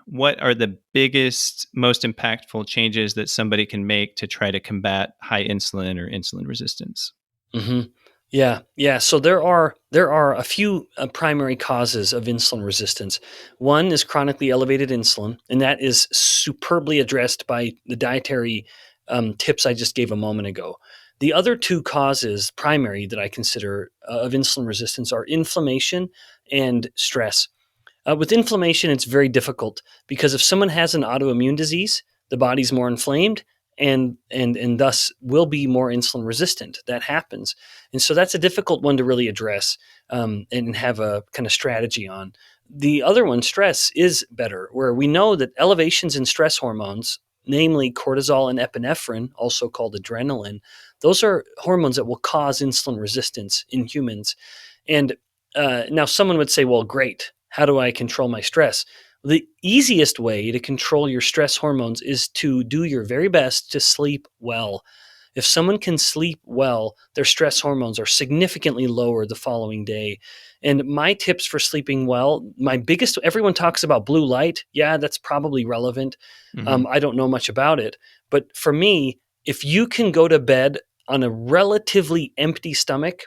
what are the biggest, most impactful changes that somebody can make to try to combat high insulin or insulin resistance? hmm Yeah. So there are a few primary causes of insulin resistance. One is chronically elevated insulin, and that is superbly addressed by the dietary tips I just gave a moment ago. The other two causes, primary, that I consider of insulin resistance are inflammation and stress. With inflammation, it's very difficult because if someone has an autoimmune disease, the body's more inflamed and thus will be more insulin resistant. That happens, and so that's a difficult one to really address and have a kind of strategy on. The other one, stress, is better, where we know that elevations in stress hormones, namely cortisol and epinephrine, also called adrenaline, those are hormones that will cause insulin resistance in humans. And now someone would say, well, great. How do I control my stress? The easiest way to control your stress hormones is to do your very best to sleep well. If someone can sleep well, their stress hormones are significantly lower the following day. And my tips for sleeping well, my biggest, everyone talks about blue light. Yeah, that's probably relevant. Mm-hmm. I don't know much about it. But for me, if you can go to bed on a relatively empty stomach,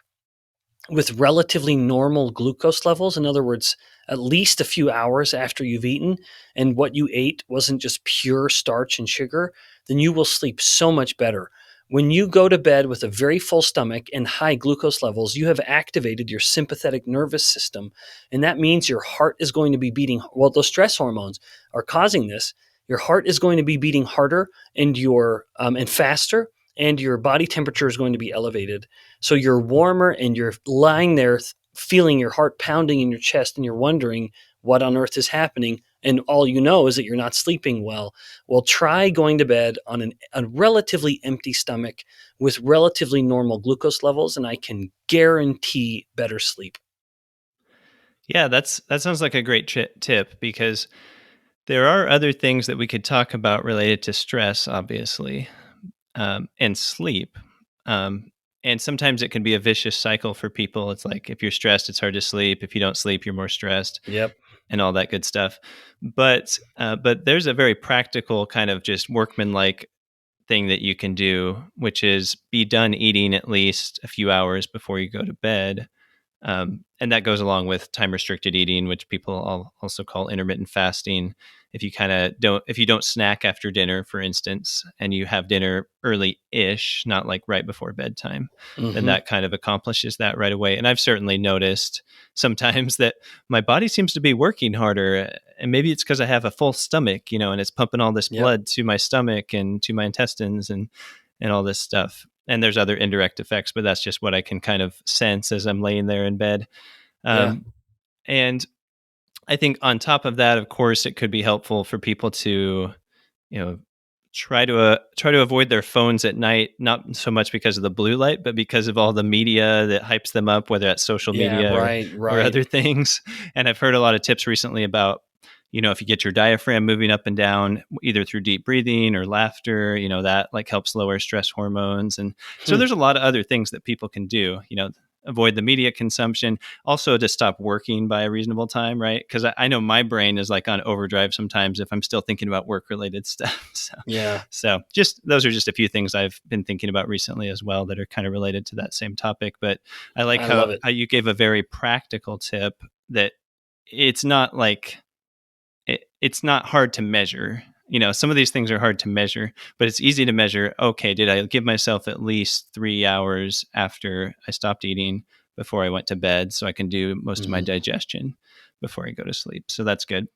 with relatively normal glucose levels, in other words, at least a few hours after you've eaten, and what you ate wasn't just pure starch and sugar, then you will sleep so much better. When you go to bed with a very full stomach and high glucose levels, you have activated your sympathetic nervous system. And that means your heart is going to be beating, well, those stress hormones are causing this. Your heart is going to be beating harder and faster, and your body temperature is going to be elevated. So you're warmer and you're lying there feeling your heart pounding in your chest and you're wondering what on earth is happening. And all you know is that you're not sleeping well. Well, try going to bed on a relatively empty stomach with relatively normal glucose levels, and I can guarantee better sleep. Yeah, that sounds like a great tip, because there are other things that we could talk about related to stress, obviously, and sleep. Um, and sometimes it can be a vicious cycle for people. It's like if you're stressed, it's hard to sleep. If you don't sleep, you're more stressed, Yep. and all that good stuff. But there's a very practical kind of just workmanlike thing that you can do, which is be done eating at least a few hours before you go to bed. And that goes along with time restricted eating, which people also call intermittent fasting. If you don't snack after dinner, for instance, and you have dinner early-ish, not like right before bedtime, then hmm that kind of accomplishes that right away. And I've certainly noticed sometimes that my body seems to be working harder, and maybe it's because I have a full stomach, and it's pumping all this Yep. blood to my stomach and to my intestines and all this stuff. And there's other indirect effects, but that's just what I can kind of sense as I'm laying there in bed. Yeah. Um, and I think on top of that, of course, it could be helpful for people to, you know, try to avoid their phones at night, not so much because of the blue light, but because of all the media that hypes them up, whether that's social Yeah. media Right. or Right. other things. And I've heard a lot of tips recently about, if you get your diaphragm moving up and down, either through deep breathing or laughter, that like helps lower stress hormones. And so Hmm. there's a lot of other things that people can do, avoid the media consumption, also to stop working by a reasonable time, right? Because I know my brain is like on overdrive sometimes if I'm still thinking about work related stuff. Yeah. So just those are just a few things I've been thinking about recently as well that are kind of related to that same topic. But I like I how love it. you gave a very practical tip that it's not like it's not hard to measure. Some of these things are hard to measure, but it's easy to measure. Okay, did I give myself at least 3 hours after I stopped eating before I went to bed so I can do most of my hmm digestion before I go to sleep? So that's good.